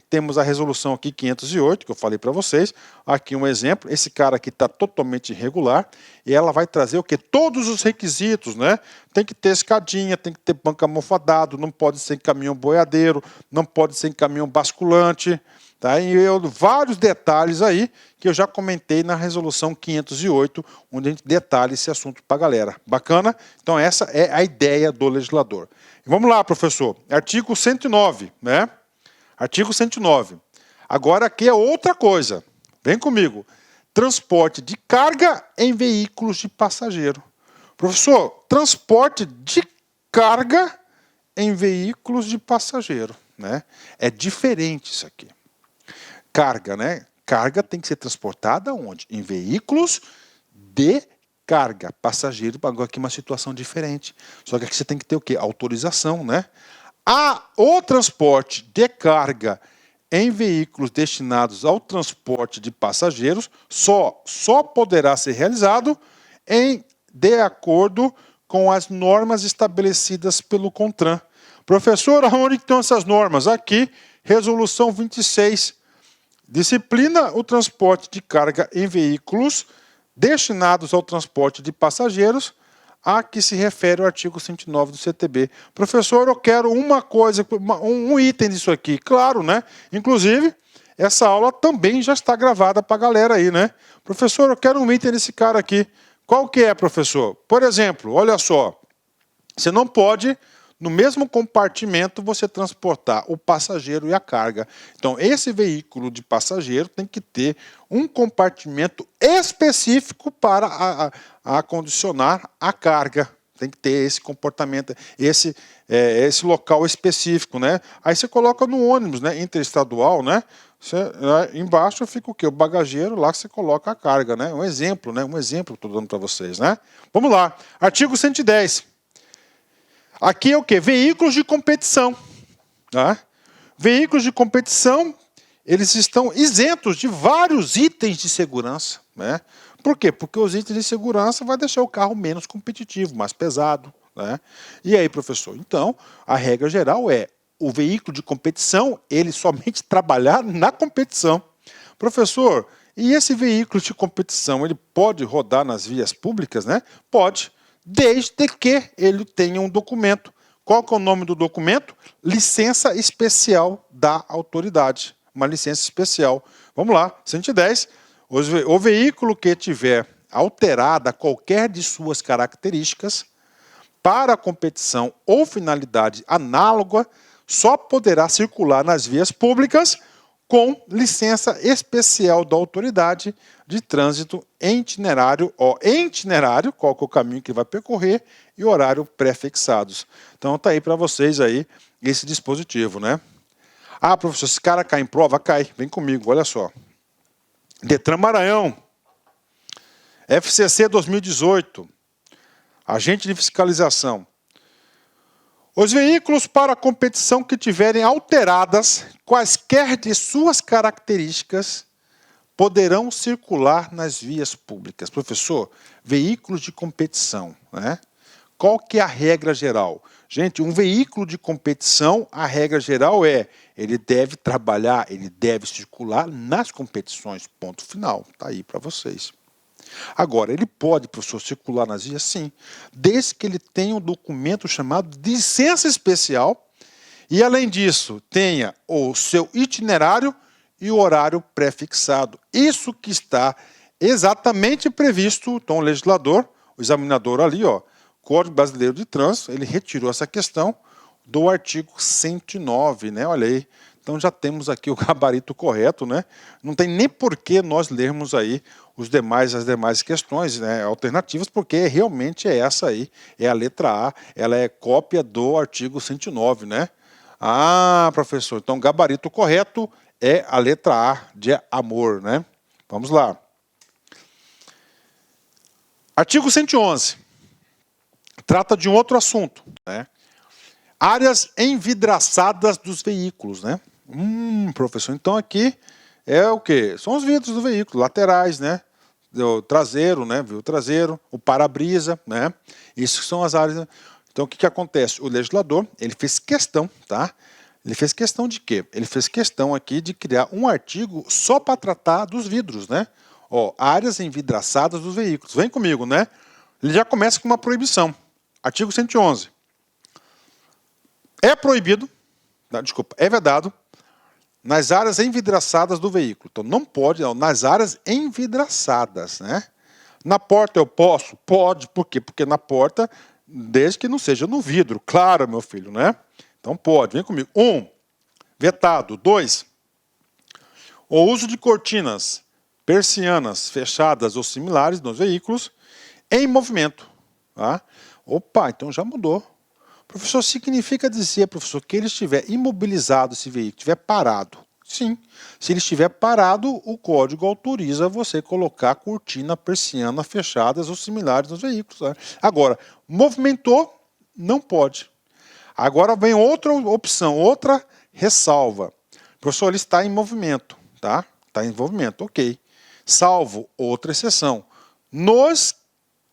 temos a resolução aqui 508, que eu falei para vocês. Aqui um exemplo, esse cara aqui está totalmente irregular, e ela vai trazer o quê? Todos os requisitos, né? Tem que ter escadinha, tem que ter banco almofadado, não pode ser em caminhão boiadeiro, não pode ser em caminhão basculante, tá? E vários detalhes aí que eu já comentei na resolução 508, onde a gente detalha esse assunto para a galera. Bacana? Então essa é a ideia do legislador. E vamos lá, professor. Artigo 109, né? Artigo 109. Agora aqui é outra coisa. Vem comigo. Transporte de carga em veículos de passageiro. Professor, transporte de carga em veículos de passageiro, né? É diferente isso aqui. Carga, né? Carga tem que ser transportada onde? Em veículos de carga. Passageiro, agora aqui uma situação diferente. Só que aqui você tem que ter o quê? Autorização, né? O transporte de carga em veículos destinados ao transporte de passageiros só poderá ser realizado de acordo com as normas estabelecidas pelo CONTRAN. Professor, aonde estão essas normas? Aqui, resolução 26. Disciplina o transporte de carga em veículos destinados ao transporte de passageiros, a que se refere o artigo 109 do CTB. Professor, eu quero uma coisa, um item disso aqui. Claro, né? Inclusive, essa aula também já está gravada para a galera aí, né? Professor, eu quero um item desse cara aqui. Qual que é, professor? Por exemplo, olha só. Você não pode, no mesmo compartimento, você transportar o passageiro e a carga. Então, esse veículo de passageiro tem que ter um compartimento específico para acondicionar a carga. Tem que ter esse comportamento, esse local específico, né? Aí você coloca no ônibus, né? Interestadual, né? Embaixo fica o quê? O bagageiro, lá que você coloca a carga, né? Um exemplo, né? Um exemplo que estou dando para vocês, né? Vamos lá. Artigo 110. Aqui é o quê? Veículos de competição. Tá? Veículos de competição, eles estão isentos de vários itens de segurança, né? Por quê? Porque os itens de segurança vai deixar o carro menos competitivo, mais pesado, né? E aí, professor? Então, a regra geral é o veículo de competição, ele somente trabalhar na competição. Professor, e esse veículo de competição, ele pode rodar nas vias públicas, né? Pode, desde que ele tenha um documento. Qual que é o nome do documento? Licença especial da autoridade. Uma licença especial. Vamos lá, 110. O veículo que tiver alterada qualquer de suas características para competição ou finalidade análoga só poderá circular nas vias públicas com licença especial da autoridade de trânsito em itinerário, qual que é o caminho que vai percorrer, e horário pré-fixados. Então tá aí para vocês aí esse dispositivo, né? Ah, professor, esse cara cai em prova? Cai, vem comigo, olha só. Detran Maranhão, FCC 2018, agente de fiscalização. Os veículos para competição que tiverem alteradas quaisquer de suas características poderão circular nas vias públicas. Professor, veículos de competição, né? Qual que é a regra geral? Gente, um veículo de competição, a regra geral é, ele deve trabalhar, ele deve circular nas competições, ponto final. Está aí para vocês. Agora, ele pode, professor, circular nas vias? Sim, desde que ele tenha um documento chamado de licença especial e, além disso, tenha o seu itinerário e o horário pré-fixado. Isso que está exatamente previsto, então o legislador, o examinador ali, ó, Código Brasileiro de Trânsito, ele retirou essa questão do artigo 109, né? Olha aí. Então já temos aqui o gabarito correto, né? Não tem nem por que nós lermos aí as demais questões, né, alternativas, porque realmente é essa aí, é a letra A, ela é cópia do artigo 109, né? Ah, professor, então o gabarito correto é a letra A de amor, né? Vamos lá. Artigo 111. Trata de um outro assunto, né? Áreas envidraçadas dos veículos, né? Professor, então aqui é o quê? São os vidros do veículo, laterais, né? O traseiro, né? O traseiro, o para-brisa, né? Isso são as áreas. Então o que acontece? O legislador, ele fez questão, tá? Ele fez questão de quê? Ele fez questão aqui de criar um artigo só para tratar dos vidros, né? Ó, áreas envidraçadas dos veículos. Vem comigo, né? Ele já começa com uma proibição. Artigo 111. É proibido, desculpa, é vedado nas áreas envidraçadas do veículo. Então não pode, não, nas áreas envidraçadas, né? Na porta eu posso? Pode. Por quê? Porque na porta, desde que não seja no vidro. Claro, meu filho, né? Então pode. Vem comigo. 1. Vetado. 2. O uso de cortinas, persianas fechadas ou similares nos veículos em movimento. Tá? Opa, então já mudou. Professor, significa dizer, professor, que ele estiver imobilizado, esse veículo, estiver parado. Sim, se ele estiver parado, o código autoriza você colocar cortina, persiana fechadas ou similares nos veículos. Né? Agora, movimentou, não pode. Agora vem outra opção, outra ressalva. Professor, ele está em movimento, tá? Está em movimento, ok. Salvo outra exceção. Nos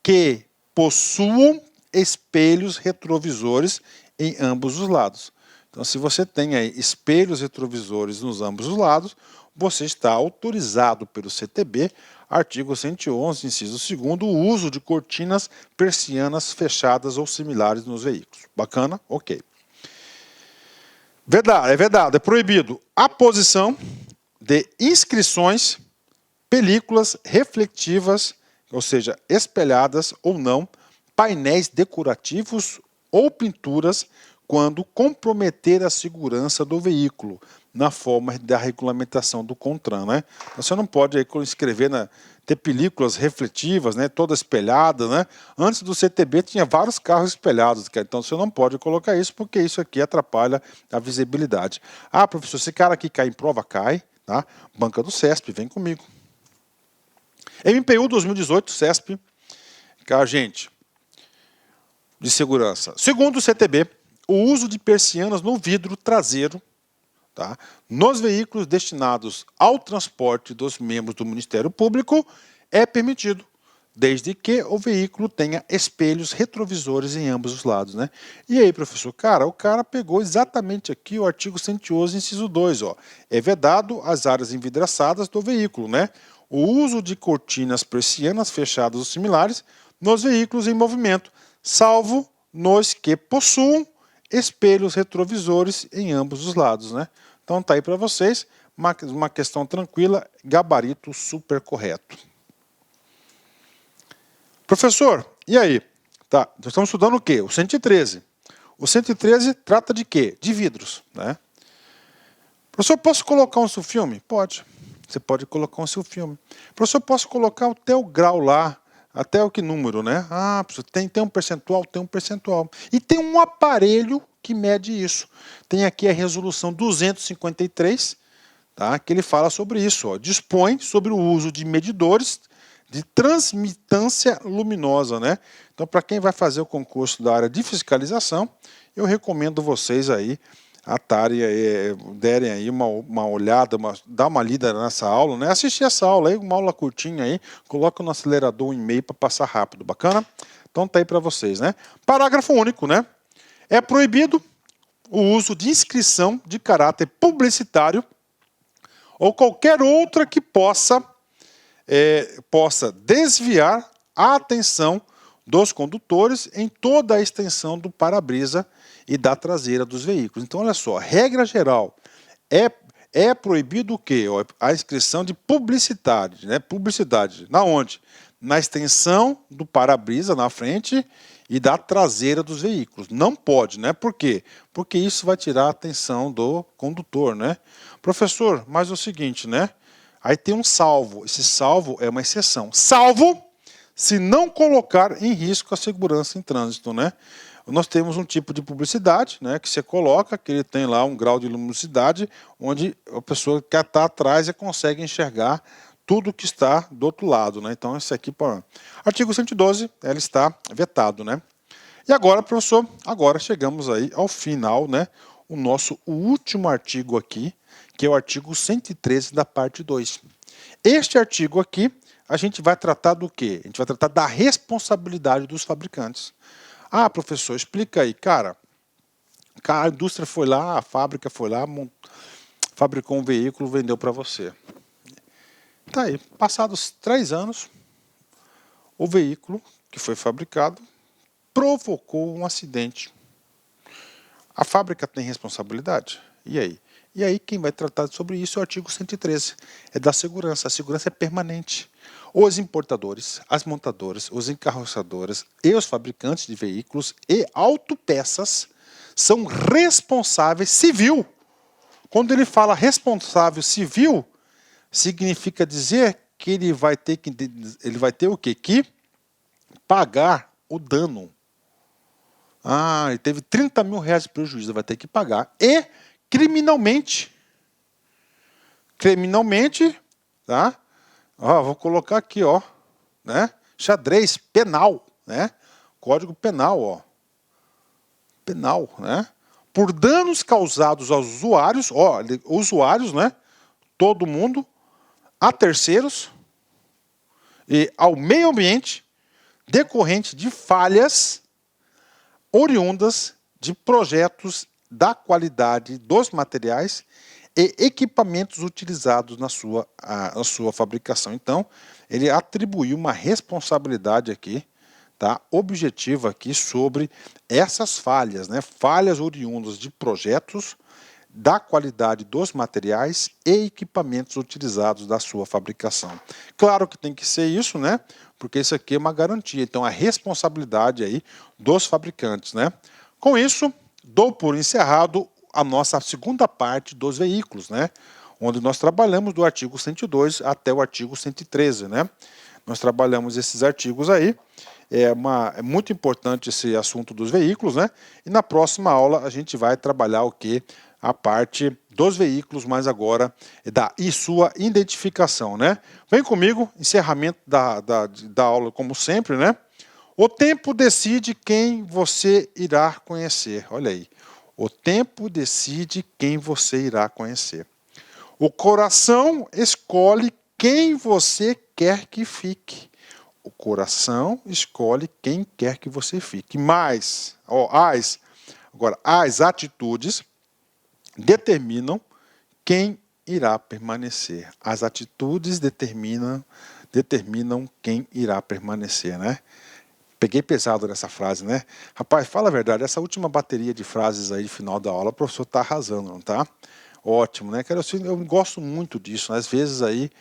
que possuam espelhos retrovisores em ambos os lados. Então, se você tem aí espelhos retrovisores nos ambos os lados, você está autorizado pelo CTB, artigo 111, inciso 2º, o uso de cortinas, persianas fechadas ou similares nos veículos. Bacana? Ok. Vedado, é vedado, é proibido a posição de inscrições, películas reflectivas, ou seja, espelhadas ou não, painéis decorativos ou pinturas quando comprometer a segurança do veículo, na forma da regulamentação do CONTRAN, né? Você não pode aí escrever, ter películas refletivas, né, toda espelhada, né? Antes do CTB tinha vários carros espelhados, então você não pode colocar isso porque isso aqui atrapalha a visibilidade. Ah, professor, esse cara aqui cai em prova, cai, tá? Banca do CESP, vem comigo. MPU 2018, CESP, gente, de segurança. Segundo o CTB, o uso de persianas no vidro traseiro, tá, nos veículos destinados ao transporte dos membros do Ministério Público é permitido, desde que o veículo tenha espelhos retrovisores em ambos os lados, né? E aí, professor, o cara pegou exatamente aqui o artigo 111, inciso 2, ó. É vedado as áreas envidraçadas do veículo, né? O uso de cortinas persianas fechadas ou similares nos veículos em movimento, salvo nos que possuam espelhos retrovisores em ambos os lados, né? Então tá aí para vocês, uma questão tranquila, gabarito super correto. Professor, e aí? Tá, nós estamos estudando o quê? O 113. O 113 trata de quê? De vidros, né? Professor, posso colocar um sulfilme? Pode. Você pode colocar um sulfilme. Professor, posso colocar até o grau lá, até o que número, né? Ah, tem um percentual? Tem um percentual. E tem um aparelho que mede isso. Tem aqui a resolução 253, tá? Que ele fala sobre isso. Ó. Dispõe sobre o uso de medidores de transmitância luminosa, né? Então, para quem vai fazer o concurso da área de fiscalização, eu recomendo vocês aí derem aí uma olhada, dá uma lida nessa aula, né? Assistir essa aula aí, uma aula curtinha aí, coloca no acelerador 1,5 para passar rápido, bacana? Então tá aí para vocês, né? Parágrafo único, né? É proibido o uso de inscrição de caráter publicitário ou qualquer outra que possa desviar a atenção dos condutores em toda a extensão do para-brisa e da traseira dos veículos. Então, olha só, regra geral, é proibido o quê? A inscrição de publicidade, né? Publicidade, na onde? Na extensão do para-brisa na frente e da traseira dos veículos. Não pode, né? Por quê? Porque isso vai tirar a atenção do condutor, né? Professor, mas é o seguinte, né? Aí tem um salvo. Esse salvo é uma exceção. Salvo se não colocar em risco a segurança em trânsito, né? Nós temos um tipo de publicidade, né, que você coloca, que ele tem lá um grau de luminosidade, onde a pessoa que está atrás consegue enxergar tudo que está do outro lado, né? Então, esse aqui, artigo 112, ela está vetado, né? E agora, professor, agora chegamos aí ao final, né? O último artigo aqui, que é o artigo 113 da parte 2. Este artigo aqui, a gente vai tratar do quê? A gente vai tratar da responsabilidade dos fabricantes. Ah, professor, explica aí. Cara, a indústria foi lá, a fábrica foi lá, fabricou um veículo, vendeu para você. Tá aí, passados 3 anos, o veículo que foi fabricado provocou um acidente. A fábrica tem responsabilidade? E aí? E aí quem vai tratar sobre isso é o artigo 113. É da segurança. A segurança é permanente. Os importadores, as montadoras, os encarroçadores e os fabricantes de veículos e autopeças são responsáveis civil. Quando ele fala responsável civil, significa dizer que ele vai ter o quê? Que pagar o dano. Ah, ele teve 30 mil reais de prejuízo, vai ter que pagar. E criminalmente, tá? Ó, vou colocar aqui, ó, né? Xadrez penal, né? Código penal, ó. Penal, né? Por danos causados aos usuários, ó, usuários, né? Todo mundo, a terceiros e ao meio ambiente, decorrente de falhas oriundas de projetos da qualidade dos materiais e equipamentos utilizados na sua fabricação. Então, ele atribuiu uma responsabilidade aqui, tá, objetiva aqui sobre essas falhas, né, falhas oriundas de projetos da qualidade dos materiais e equipamentos utilizados da sua fabricação. Claro que tem que ser isso, né, porque isso aqui é uma garantia. Então, a responsabilidade aí dos fabricantes, né. Com isso, dou por encerrado a nossa segunda parte dos veículos, né? Onde nós trabalhamos do artigo 102 até o artigo 113, né? Nós trabalhamos esses artigos aí. É muito importante esse assunto dos veículos, né? E na próxima aula a gente vai trabalhar o quê? A parte dos veículos, mas agora e sua identificação, né? Vem comigo, encerramento da aula como sempre, né? O tempo decide quem você irá conhecer. Olha aí. O tempo decide quem você irá conhecer. O coração escolhe quem você quer que fique. O coração escolhe quem quer que você fique. Mas, as atitudes determinam quem irá permanecer. As atitudes determinam quem irá permanecer, né? Peguei pesado nessa frase, né? Rapaz, fala a verdade, essa última bateria de frases aí de final da aula, o professor está arrasando, não tá? Ótimo, né? Eu gosto muito disso, né? Às vezes aí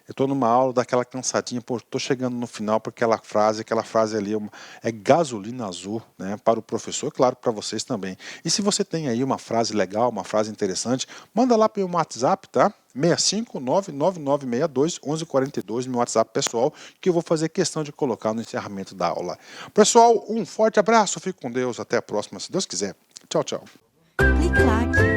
eu estou numa aula, daquela cansadinha, pô, estou chegando no final porque aquela frase ali é gasolina azul, né? Para o professor, claro, para vocês também. E se você tem aí uma frase legal, uma frase interessante, manda lá pelo WhatsApp, tá? 65999621142, meu WhatsApp pessoal, que eu vou fazer questão de colocar no encerramento da aula. Pessoal, um forte abraço, fique com Deus, até a próxima, se Deus quiser. Tchau, tchau. Clique lá.